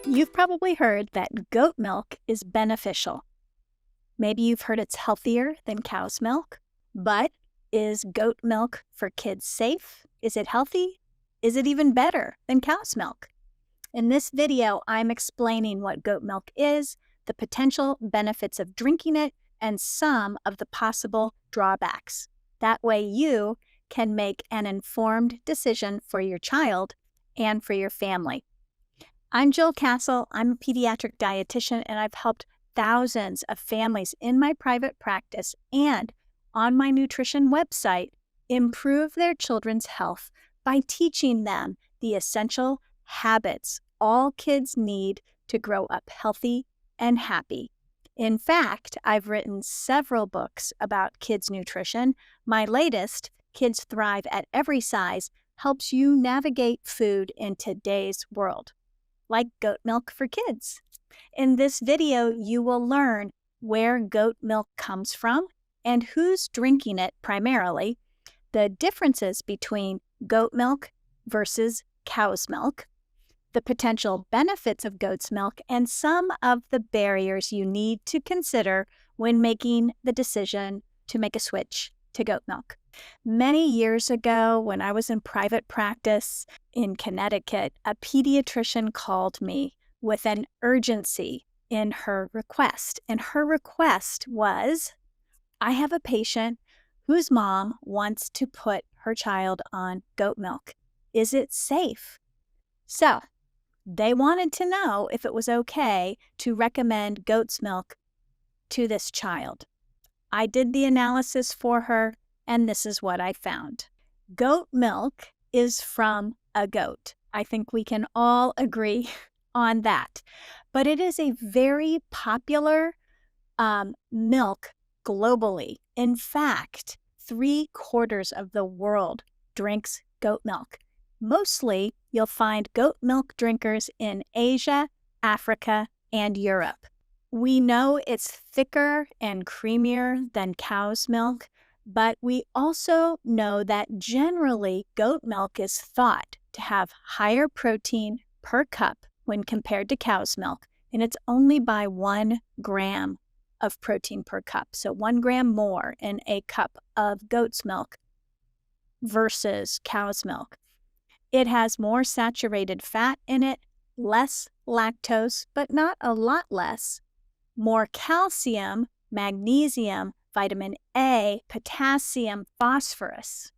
You've probably heard that goat milk is beneficial. Maybe you've heard it's healthier than cow's milk, but is goat milk for kids safe? Is it healthy? Is it even better than cow's milk? In this video, I'm explaining what goat milk is, the potential benefits of drinking it, and some of the possible drawbacks. That way you can make an informed decision for your child and for your family. I'm Jill Castle. I'm a pediatric dietitian, and I've helped thousands of families in my private practice and on my nutrition website improve their children's health by teaching them the essential habits all kids need to grow up healthy and happy. In fact, I've written several books about kids' nutrition. My latest, Kids Thrive at Every Size, helps you navigate food in today's world, like goat milk for kids. In this video, you will learn where goat milk comes from and who's drinking it primarily, the differences between goat milk versus cow's milk, the potential benefits of goat's milk, and some of the barriers you need to consider when making the decision to make a switch to goat milk. Many years ago, when I was in private practice in Connecticut, a pediatrician called me with an urgency in her request. And her request was, I have a patient whose mom wants to put her child on goat milk. Is it safe? So they wanted to know if it was okay to recommend goat's milk to this child. I did the analysis for her, and this is what I found. Goat milk is from a goat. I think we can all agree on that. But it is a very popular milk globally. In fact, 3/4 of the world drinks goat milk. Mostly, you'll find goat milk drinkers in Asia, Africa, and Europe. We know it's thicker and creamier than cow's milk, but we also know that generally goat milk is thought to have higher protein per cup when compared to cow's milk, and it's only by 1 gram of protein per cup. So 1 gram more in a cup of goat's milk versus cow's milk. It has more saturated fat in it, less lactose, but not a lot less, more calcium, magnesium, vitamin A, potassium, phosphorus,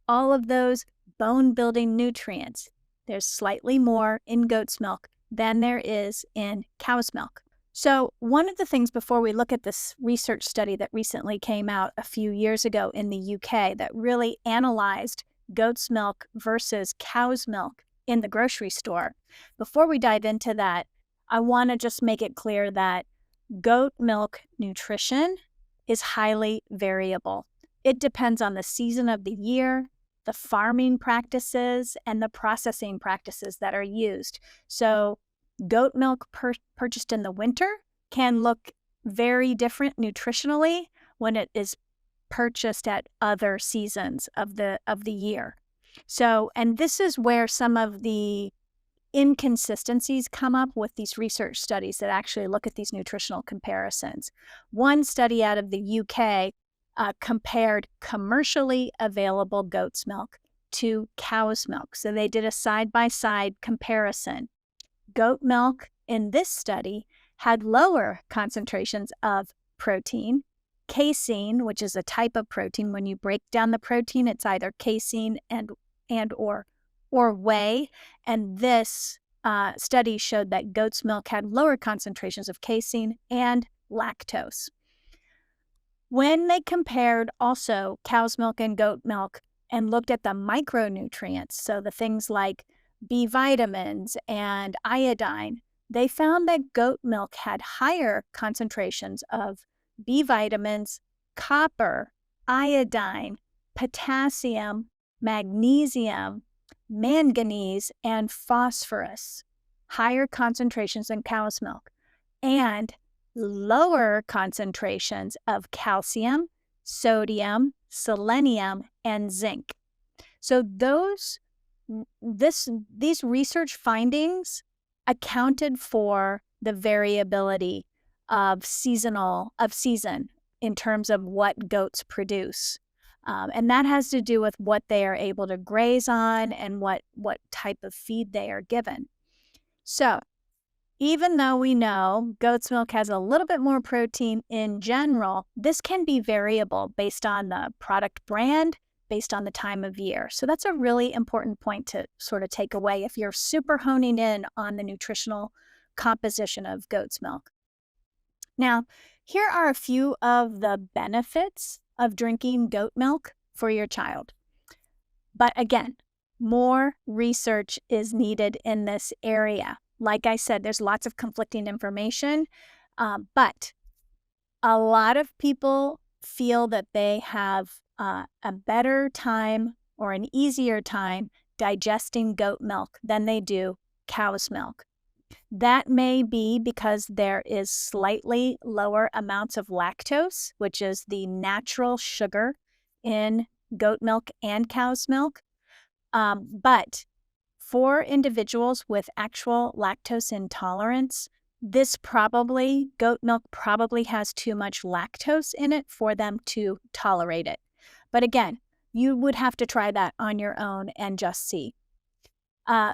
all of those bone-building nutrients. There's slightly more in goat's milk than there is in cow's milk. So one of the things before we look at this research study that recently came out a few years ago in the UK that really analyzed goat's milk versus cow's milk in the grocery store, before we dive into that, I want to just make it clear that goat milk nutrition is highly variable. It depends on the season of the year, the farming practices, and the processing practices that are used. So goat milk purchased in the winter can look very different nutritionally when it is purchased at other seasons of the year. So, and this is where some of the inconsistencies come up with these research studies that actually look at these nutritional comparisons. One study out of the UK compared commercially available goat's milk to cow's milk. So they did a side-by-side comparison. Goat milk in this study had lower concentrations of protein, casein, which is a type of protein. When you break down the protein, it's either casein or whey. And this study showed that goat's milk had lower concentrations of casein and lactose. When they compared also cow's milk and goat milk and looked at the micronutrients, so the things like B vitamins and iodine, they found that goat milk had higher concentrations of B vitamins, copper, iodine, potassium, magnesium, manganese, and phosphorus, higher concentrations than cow's milk, and lower concentrations of calcium, sodium, selenium, and zinc. So these research findings accounted for the variability of season in terms of what goats produce. And that has to do with what they are able to graze on and what type of feed they are given. So even though we know goat's milk has a little bit more protein in general, this can be variable based on the product brand, based on the time of year. So that's a really important point to sort of take away if you're super honing in on the nutritional composition of goat's milk. Now, here are a few of the benefits of drinking goat milk for your child. But again, more research is needed in this area. Like I said, there's lots of conflicting information, but a lot of people feel that they have a better time or an easier time digesting goat milk than they do cow's milk. That may be because there is slightly lower amounts of lactose, which is the natural sugar in goat milk and cow's milk. But for individuals with actual lactose intolerance, goat milk probably has too much lactose in it for them to tolerate it. But again, you would have to try that on your own and just see.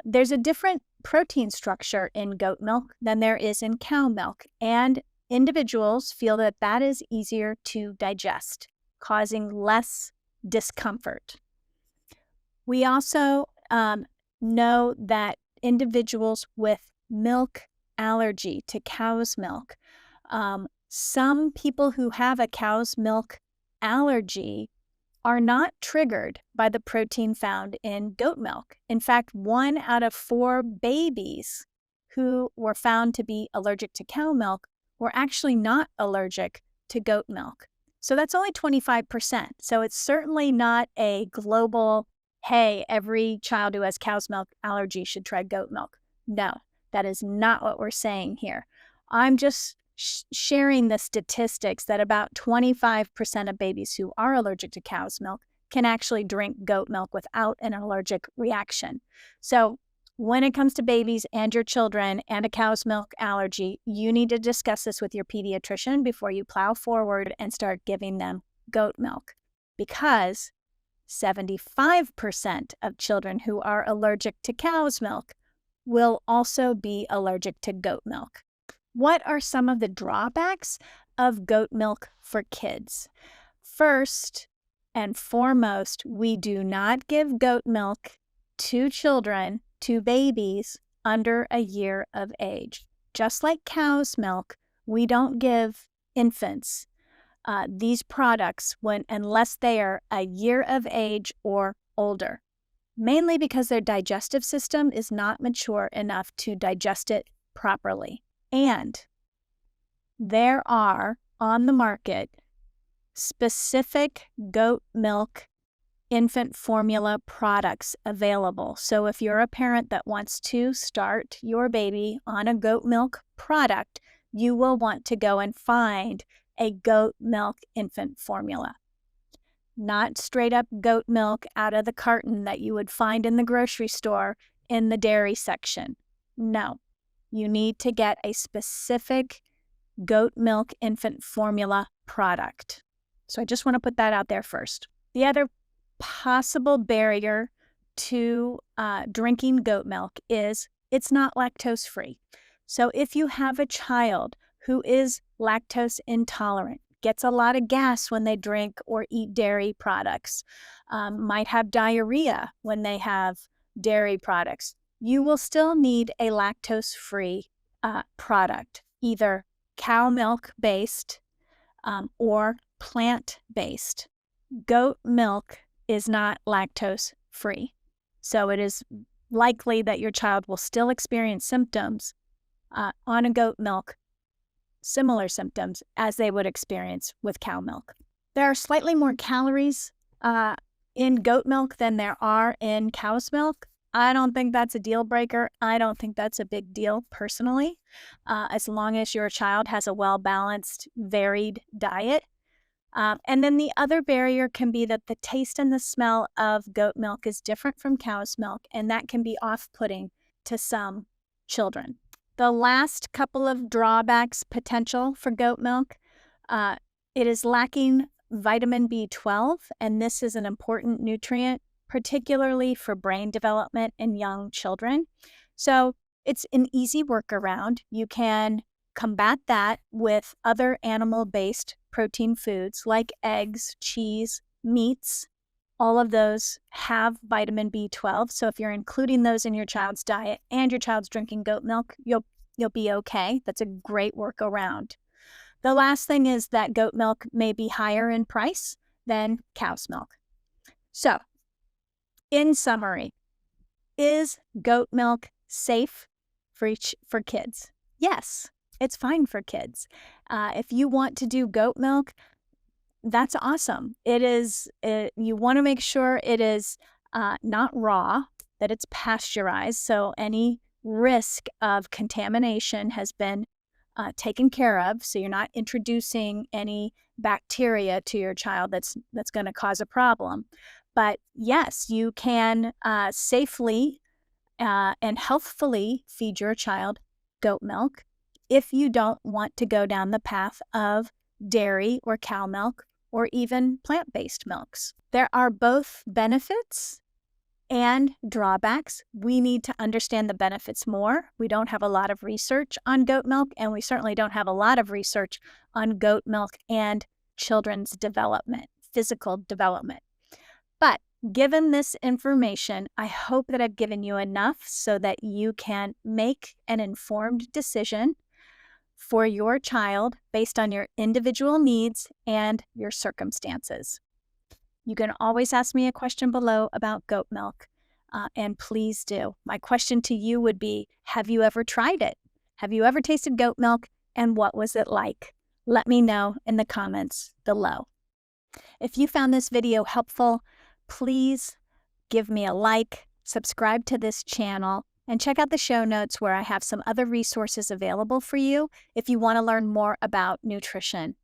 There's a different protein structure in goat milk than there is in cow milk, and individuals feel that that is easier to digest, causing less discomfort. We also know that individuals with milk allergy to cow's milk, some people who have a cow's milk allergy are not triggered by the protein found in goat milk. In fact, 1 out of 4 babies who were found to be allergic to cow milk were actually not allergic to goat milk. So that's only 25%. So it's certainly not a global, hey, every child who has cow's milk allergy should try goat milk. No, that is not what we're saying here. I'm just sharing the statistics that about 25% of babies who are allergic to cow's milk can actually drink goat milk without an allergic reaction. So when it comes to babies and your children and a cow's milk allergy, you need to discuss this with your pediatrician before you plow forward and start giving them goat milk, because 75% of children who are allergic to cow's milk will also be allergic to goat milk. What are some of the drawbacks of goat milk for kids? First and foremost, we do not give goat milk to children, to babies under a year of age. Just like cow's milk, we don't give infants these products unless they are a year of age or older, mainly because their digestive system is not mature enough to digest it properly. And there are on the market specific goat milk infant formula products available. So if you're a parent that wants to start your baby on a goat milk product, you will want to go and find a goat milk infant formula. Not straight up goat milk out of the carton that you would find in the grocery store in the dairy section. No. You need to get a specific goat milk infant formula product. So I just want to put that out there first. The other possible barrier to drinking goat milk is it's not lactose free. So if you have a child who is lactose intolerant, gets a lot of gas when they drink or eat dairy products, might have diarrhea when they have dairy products, you will still need a lactose-free product, either cow milk-based or plant-based. Goat milk is not lactose-free, so it is likely that your child will still experience symptoms on a goat milk, similar symptoms as they would experience with cow milk. There are slightly more calories in goat milk than there are in cow's milk. I don't think that's a deal breaker. I don't think that's a big deal personally, as long as your child has a well-balanced, varied diet. And then the other barrier can be that the taste and the smell of goat milk is different from cow's milk, and that can be off-putting to some children. The last couple of drawbacks potential for goat milk, it is lacking vitamin B12, and this is an important nutrient, particularly for brain development in young children. So it's an easy workaround. You can combat that with other animal-based protein foods like eggs, cheese, meats. All of those have vitamin B12. So if you're including those in your child's diet and your child's drinking goat milk, you'll be okay. That's a great workaround. The last thing is that goat milk may be higher in price than cow's milk. So, in summary, is goat milk safe for kids? Yes, it's fine for kids. If you want to do goat milk, that's awesome. You want to make sure it is not raw, that it's pasteurized, so any risk of contamination has been taken care of, so you're not introducing any bacteria to your child that's going to cause a problem. But yes, you can safely and healthfully feed your child goat milk if you don't want to go down the path of dairy or cow milk or even plant-based milks. There are both benefits and drawbacks. We need to understand the benefits more. We don't have a lot of research on goat milk, and we certainly don't have a lot of research on goat milk and children's development, physical development. But given this information, I hope that I've given you enough so that you can make an informed decision for your child based on your individual needs and your circumstances. You can always ask me a question below about goat milk, and please do. My question to you would be, have you ever tried it? Have you ever tasted goat milk, and what was it like? Let me know in the comments below. If you found this video helpful, please give me a like, subscribe to this channel, and check out the show notes where I have some other resources available for you if you want to learn more about nutrition.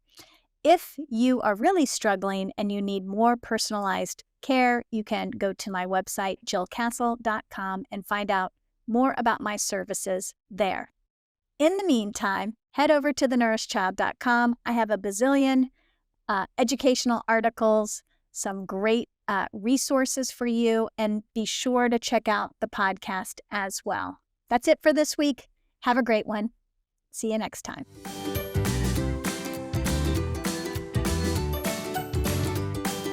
If you are really struggling and you need more personalized care, you can go to my website, jillcastle.com, and find out more about my services there. In the meantime, head over to thenourished.com. I have a bazillion educational articles, some great resources for you, and be sure to check out the podcast as well. That's it for this week. Have a great one. See you next time.